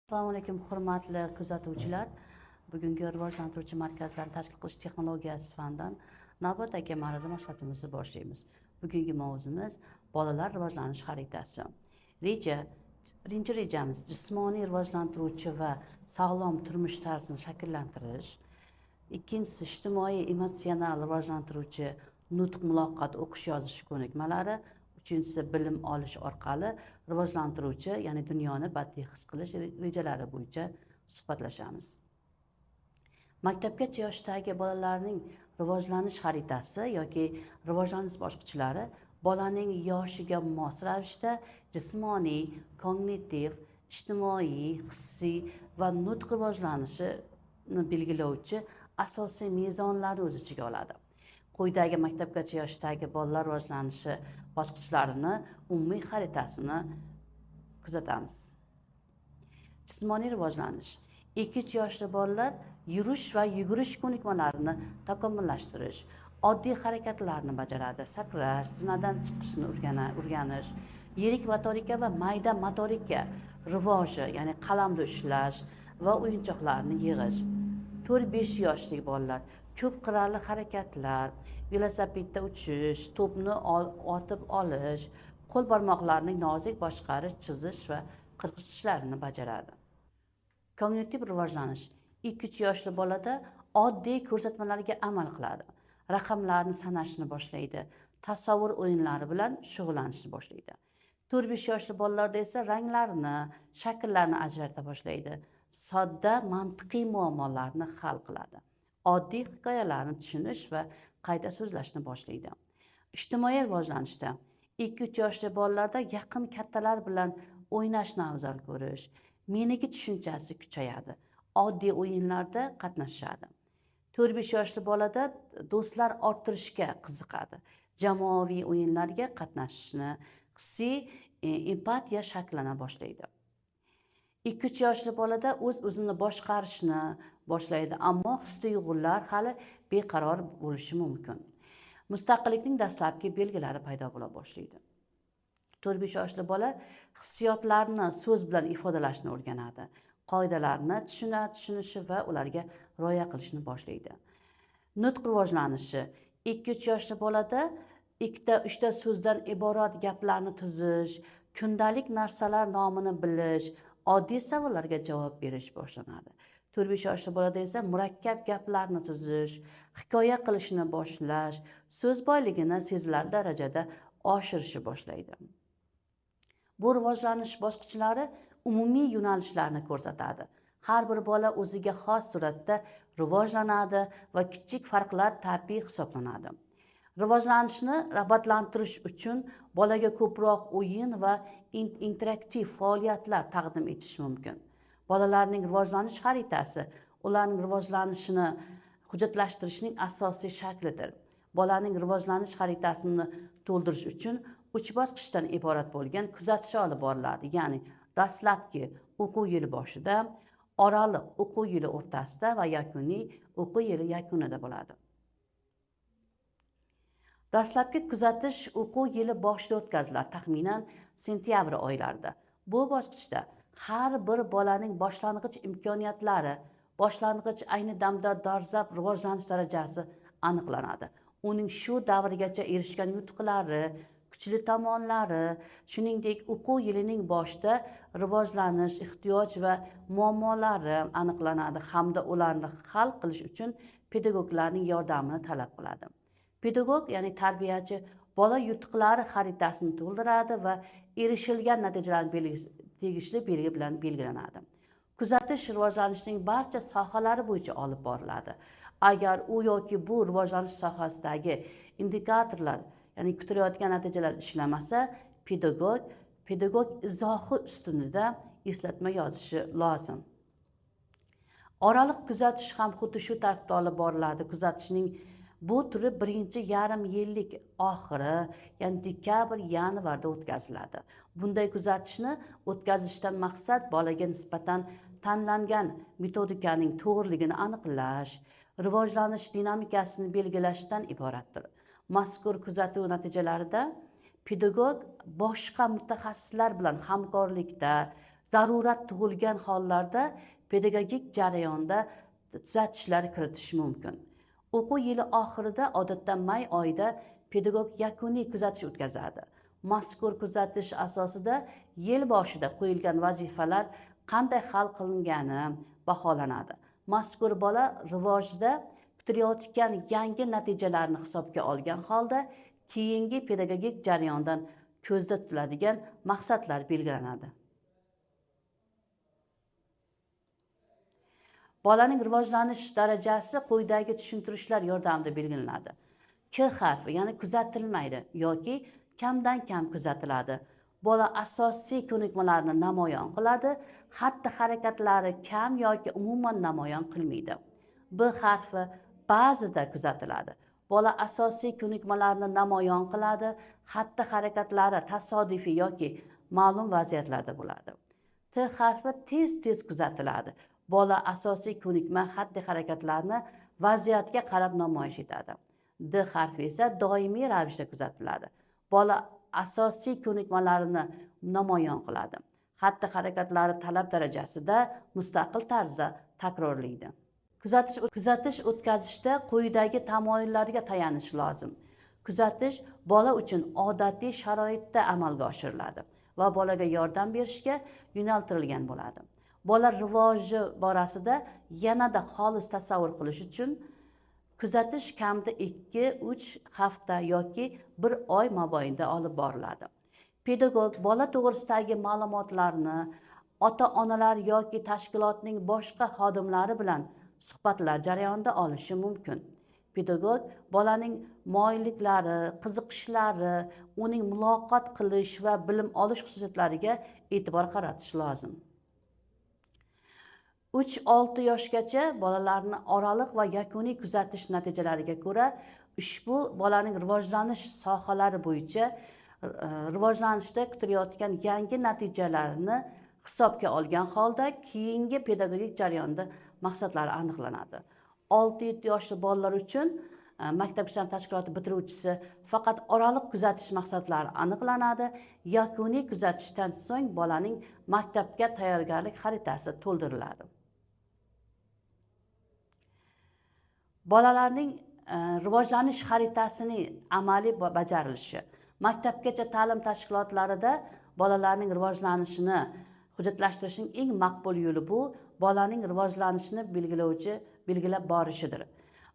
Assalomu alaykum, hurmatli kuzatuvchilar. Bugungi rivojlantiruvchi markazlarni tashkil qilish texnologiyasi fanidan navbatdagi ma'ruza mashg'ulotimizni boshlaymiz. Bugungi mavzumiz bolalar rivojlanish xaritasi. Birinchi rejamiz jismoniy rivojlantiruvchi va sog'lom turmush tarzini shakllantirish. Ikkinchisi ijtimoiy emotsional rivojlantiruvchi nutq, muloqot, o'qish, yozish ko'nikmalari. Uchinchisi bilim olish orqali rivojlantiruvchi, ya'ni dunyoni badiiy his qilish rejalari bo'yicha suhbatlashamiz. Maktabgacha yoshdagi bolalarning rivojlanish xaritasi yoki rivojlanish bosqichlari bolaning yoshiga mos ravishda jismoniy, kognitiv, ijtimoiy, hissiy va nutq rivojlanishini belgilovchi asosiy mezonlarni o'z ichiga oladi. Quyidagi maktabgacha yoshdagi bolalar rivojlanishi bosqichlarini umumiy xaritasini kuzatamiz. Jismoniy rivojlanish. 2-3 yoshli bolalar yurish va yugurish ko'nikmalarini takomillashtirish, oddiy harakatlarni bajaradi, sakrash, zinadan chiqishni o'rganish, yirik motorika va mayda motorika rivoji, ya'ni qalamda ushlash va o'yinchoqlarni yig'ish. 4-5 yoshli bolalar ko'p qirrali harakatlar, velosipedda uchish, to'pni otib olish, qo'l barmoqlarini nozik boshqarish, chizish va qirg'ichlarni bajaradi. Kognitiv rivojlanish. 2-3 yoshli bolada oddiy ko'rsatmalarga amal qiladi. Raqamlarni sanashni boshlaydi. Tasavvur o'yinlari bilan shug'ullanishni boshlaydi. 4-5 yoshli bolalarda esa ranglarni, shakllarni ajrata boshlaydi. Sodda mantiqiy muammolarni hal qiladi. Oddiy hikoyalarni tushunish va qayta so'zlashni boshlaydi. Ijtimoiy rivojlanishda 2-3 yoshli bolalarda yaqin kattalar bilan o'ynashni afzal ko'rish, meniki tushunchasi kuchayadi. Oddiy o'yinlarda qatnashadi. 4-5 yoshli bolada do'stlar orttirishga qiziqadi. Jamoaviy o'yinlarga qatnashishni, hissiy empatiya shakllana boshlaydi. 2-3 yoshli bolada o'z-o'zini boshqarishni boshlaydi, ammo his-tuyg'ular hali beqaror bo'lishi mumkin. Mustaqillikning dastlabki belgilari paydo bo'la boshlaydi. 4-5 yoshli bola hissiyotlarni so'z bilan ifodalashni o'rganadi. Qoidalarni tushunishi va ularga rioya qilishni boshlaydi. Nutq rivojlanishi. 2-3 yoshli bolada 2-3 ta so'zdan iborat gaplarni tuzish, kundalik narsalar nomini bilish, oddiy savollarga javob berish boshlanadi. 4-5 yoshli bolada esa murakkab gaplarni tuzish, hikoya qilishni boshlash, so'z boyligini sezilarli darajada oshirishni boshlaydi. Bu rivojlanish bosqichlari umumiy yo'nalishlarni ko'rsatadi. Har bir bola o'ziga xos suratda rivojlanadi va kichik farqlar tabiiy hisoblanadi. Rivojlanishni rag'batlantirish uchun bolaga ko'proq o'yin va interaktiv faoliyatlar taqdim etish mumkin. Bolalarning rivojlanish xaritasi ularning rivojlanishini hujjatlashtirishning asosiy shaklidir. Bolaning rivojlanish xaritasini to'ldirish uchun 3 bosqichdan iborat bo'lgan kuzatish olib boriladi. Ya'ni dastlabki o'quv yili boshida, oraliq o'quv yili o'rtasida va yakuniy o'quv yili yakunida bo'ladi. Dastlabki kuzatish o'quv yili boshida o'tkaziladi, taxminan sentyabr oylarida. Bu bosqichda har bir bolaning boshlang'ich imkoniyatlari, boshlang'ich ayni damda dolzarb rivojlanish darajasi aniqlanadi. Uning shu davrgacha erishgan yutuqlari, kuchli tomonlari, shuningdek o'quv yilining boshida rivojlanish, ehtiyoj va muammolari aniqlanadi hamda ularni hal qilish uchun pedagoglarning yordamini talab qiladi. Pedagog, ya'ni tarbiyachi, bola yutuqlari xaritasini to'ldiradi va erishilgan natijalarni tegishli belgi bilan belgilanadi. Kuzatish rivojlanishning barcha sohalari bo'yicha olib boriladi. Agar u yoki bu rivojlanish sohasidagi indikatorlar, ya'ni kutilayotgan natijalar ishlamasa, pedagog izohi ustunida eslatma yozishi lozim. Oraliq kuzatish ham xuddi shu tartibda olib boriladi. Kuzatishning bu turi birinchi yarim yillik oxiri, ya'ni dekabr-yanvarda o'tkaziladi. Bunday kuzatishni o'tkazishdan maqsad bolaga nisbatan tanlangan metodikaning to'g'riligini aniqlash, rivojlanish dinamikasini belgilashdan iboratdir. Mazkur kuzatuv natijalarida pedagog boshqa mutaxassislar bilan hamkorlikda zarurat tug'ilgan hollarda pedagogik jarayonda tuzatishlar kiritish mumkin. O'quv yili oxirida, odatda may oyida pedagog yakuniy kuzatish o'tkazadi. Mazkur kuzatish asosida yil boshida qo'yilgan vazifalar qanday hal qilingani baholanadi. Mazkur bola rivojida kutilayotgan yangi natijalarni hisobga olgan holda keyingi pedagogik jarayondan ko'zda tutiladigan maqsadlar belgilanadi. Bolaning rivojlanish darajasi quyidagi tushuntirishlar yordamida belgilanadi. K harfi, ya'ni kuzatilmaydi yoki kamdan kam kuzatiladi. Bola asosiy ko'nikmalarni namoyon qiladi, xatti-harakatlari kam yoki umuman namoyon qilmaydi. B harfi ba'zida kuzatiladi. Bola asosiy ko'nikmalarni namoyon qiladi, xatti-harakatlari tasodifiy yoki ma'lum vaziyatlarda bo'ladi. T harfi tez-tez kuzatiladi. Bola asosiy ko'nikma xatti-harakatlarni vaziyatga qarab namoyish etadi. D harfi esa doimiy ravishda kuzatiladi. Bola asosiy ko'nikmalarini namoyon qiladi. Xatti-harakatlari talab darajasida mustaqil tarzda takrorlaydi. Kuzatish o'tkazishda quyidagi tamoyillarga tayanish lozim. Kuzatish bola uchun odatiy sharoitda amalga oshiriladi va bolaga yordam berishga yo'naltirilgan bo'ladi. Bola rivoji borasida yanada xolis tasavvur qilish uchun kuzatish kamida 2-3 hafta yoki 1 oy mobaynida olib boriladi. Pedagog bola to'g'risidagi ma'lumotlarni ota-onalar yoki tashkilotning boshqa xodimlari bilan suhbatlar jarayonida olishi mumkin. Pedagog bolaning moyilliklari, qiziqishlari, uning muloqot qilish va bilim olish xususiyatlariga e'tibor qaratish lozim. 3-6 yoshgacha bolalarni oraliq va yakuniy kuzatish natijalariga ko'ra ushbu bolaning rivojlanish sohalari bo'yicha rivojlanishda kutilayotgan yangi natijalarni hisobga olgan holda keyingi pedagogik jarayonda maqsadlari aniqlanadi. 6-7 yoshli bolalar uchun maktab ishlar tashkiloti bitiruvchisi faqat oraliq kuzatish maqsadlari aniqlanadi. Yakuniy kuzatishdan so'ng bolaning maktabga tayyorgarlik xaritasi to'ldiriladi. Bolalarning rivojlanish xaritasining amaliy bajarilishi. Maktabgacha ta'lim tashkilotlarida bolalarning rivojlanishini hujjatlashtirishning eng maqbul yo'li bu bolaning rivojlanishini belgilab borishidir.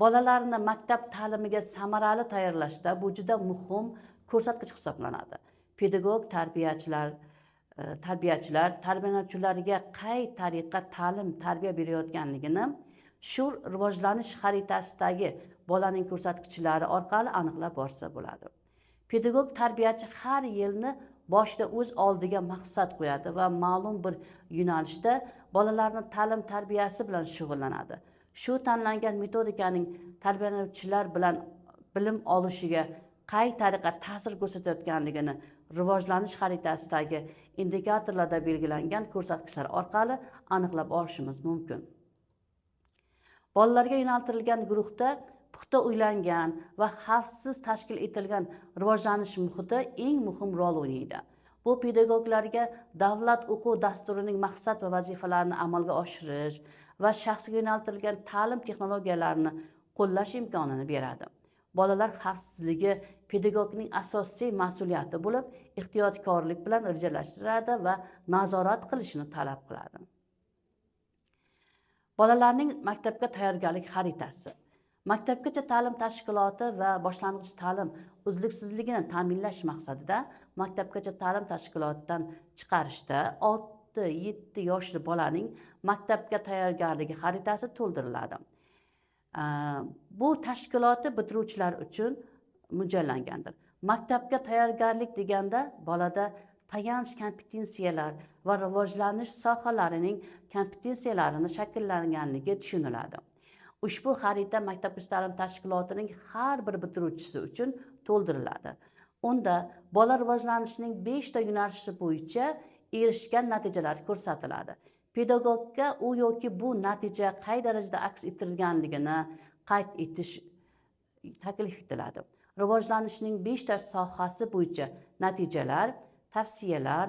Bolalarni maktab ta'limiga samarali tayyorlashda bu juda muhim ko'rsatkich hisoblanadi. Pedagog, tarbiyachilarga qay tariqa tarbiya berayotganligini shu rivojlanish xaritasidagi bolaning ko'rsatkichlari orqali aniqlab borsa bo'ladi. Pedagog tarbiyachi har yilni boshida o'z oldiga maqsad qo'yadi va ma'lum bir yo'nalishda bolalarni ta'lim tarbiyasi bilan shug'ullanadi. Shu tanlangan metodikaning tarbiyalanuvchilar bilan bilim olishiga qay tariqa ta'sir ko'rsatayotganligini rivojlanish xaritasidagi indikatorlarda belgilangan ko'rsatkichlar orqali aniqlab olishimiz mumkin. Bolalarga yo'naltirilgan guruhda puxta uylangan va xavfsiz tashkil etilgan rivojlanish muhiti eng muhim rol o'ynaydi. Bu pedagoglarga davlat o'quv dasturining maqsad va vazifalarini amalga oshirish va shaxsga yo'naltirilgan ta'lim texnologiyalarini qo'llash imkonini beradi. Bolalar xavfsizligi pedagogning asosiy mas'uliyati bo'lib, ehtiyotkorlik bilan rejalashtiradi va nazorat qilishni talab qiladi. Bolalarning maktabga tayyorgarlik xaritasi. Maktabgacha ta'lim tashkiloti va boshlang'ich ta'lim uzluksizligini ta'minlash maqsadida maktabgacha ta'lim tashkilotidan chiqarishda 6-7 yoshli bolaning maktabga tayyorgarligi xaritasi to'ldiriladi. Bu tashkiloti bitiruvchilar uchun mo'ljallangandir. Maktabga tayyorgarlik deganda bolada tayanch kompetensiyalar va rivojlanish sohalarining kompetensiyalarini shakllanganligi tushuniladi. Ushbu xarita maktabgacha ta'lim tashkilotining har bir bitiruvchisi uchun to'ldiriladi. Unda bola rivojlanishining 5 ta yo'nalishi bo'yicha erishgan natijalar ko'rsatiladi. Pedagogga u yoki bu natija qay darajada aks ettirilganligini qayd etish taklif etiladi. Rivojlanishning 5 ta sohasi bo'yicha natijalar, tavsiyalar,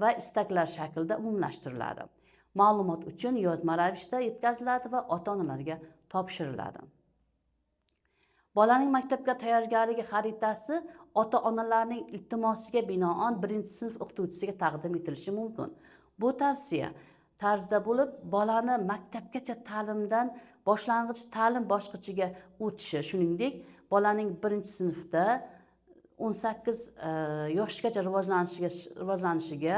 va istaklar shaklida umumlashtiriladi. Ma'lumot uchun yozma ravishda yetkaziladi va ota-onalarga topshiriladi. Bolaning maktabga tayyorgarligi xaritasi ota-onalarning iltimosiga binoan 1-sinf o'qituvchisiga taqdim etilishi mumkin. Bu tavsiya tarzda bo'lib, bolani maktabgacha ta'limdan boshlang'ich ta'lim bosqichiga o'tishi, shuningdek, bolaning 1-sinfda 18 yoshgacha rivojlanishiga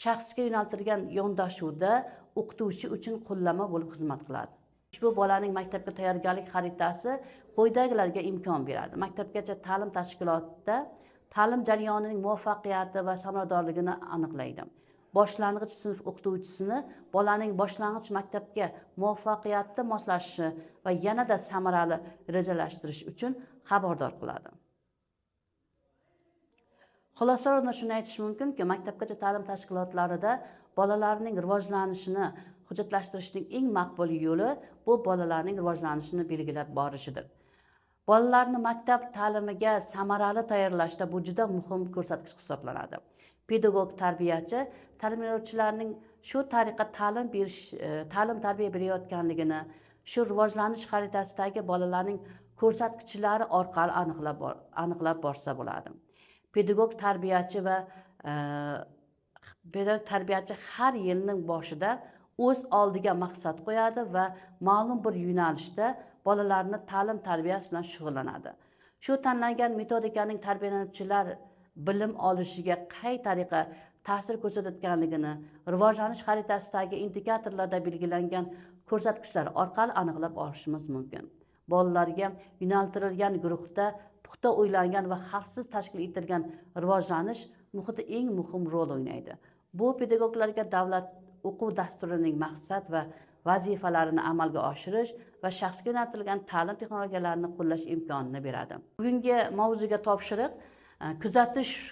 shaxsga yo'naltirilgan yondashuvda o'qituvchi uchun qo'llanma bo'lib xizmat qiladi. Ushbu bolaning maktabga tayyorgarlik xaritasi quyidagilarga imkon beradi. Maktabgacha ta'lim tashkilotida ta'lim jarayonining muvaffaqiyati va samaradorligini aniqlaydi. Boshlang'ich sinf o'qituvchisini bolaning boshlang'ich maktabga muvaffaqiyatda moslashishi va yanada samarali rejalashtirish uchun xabardor qiladi. Xulosa o'rnida shuni aytish mumkinki, maktabgacha ta'lim tashkilotlarida bolalarning rivojlanishini hujjatlashtirishning eng maqbul yo'li bu bolalarning rivojlanishini belgilab borishidir. Bolalarni maktab ta'limiga samarali tayyorlashda bu juda muhim ko'rsatkich hisoblanadi. Pedagog tarbiyachi ta'limlovchilarning shu tariqa ta'lim tarbiya berayotganligini shu rivojlanish xaritasidagi bolalarning ko'rsatkichlari orqali aniqlab borsa bo'ladi. Pedagog tarbiyachi har yilning boshida o'z oldiga maqsad qo'yadi va ma'lum bir yo'nalishda bolalarni ta'lim tarbiyasi bilan shug'ullanadi. Shu tanlangan metodikaning tarbiyalanuvchilar bilim olishiga qay tariqa ta'sir ko'rsatayotganligini rivojlanish xaritasidagi indikatorlarda belgilangan ko'rsatkichlar orqali aniqlab olishimiz mumkin. Bolalarga yo'naltirilgan guruhda puxta o'ylangan va xavfsiz tashkil etilgan rivojlanish muhiti eng muhim rol o'ynaydi. Bu pedagoglarga davlat o'quv dasturining maqsad va vazifalarini amalga oshirish va shaxsga yo'naltirilgan ta'lim texnologiyalarini qo'llash imkonini beradi. Bugungi mavzuga topshiriq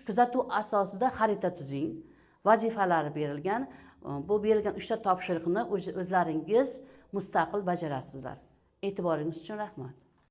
kuzatuv asosida xarita tuzing. Vazifalari berilgan. Bu berilgan 3 ta topshiriqni o'zlaringiz mustaqil bajarasizlar. E'tiboringiz uchun rahmat.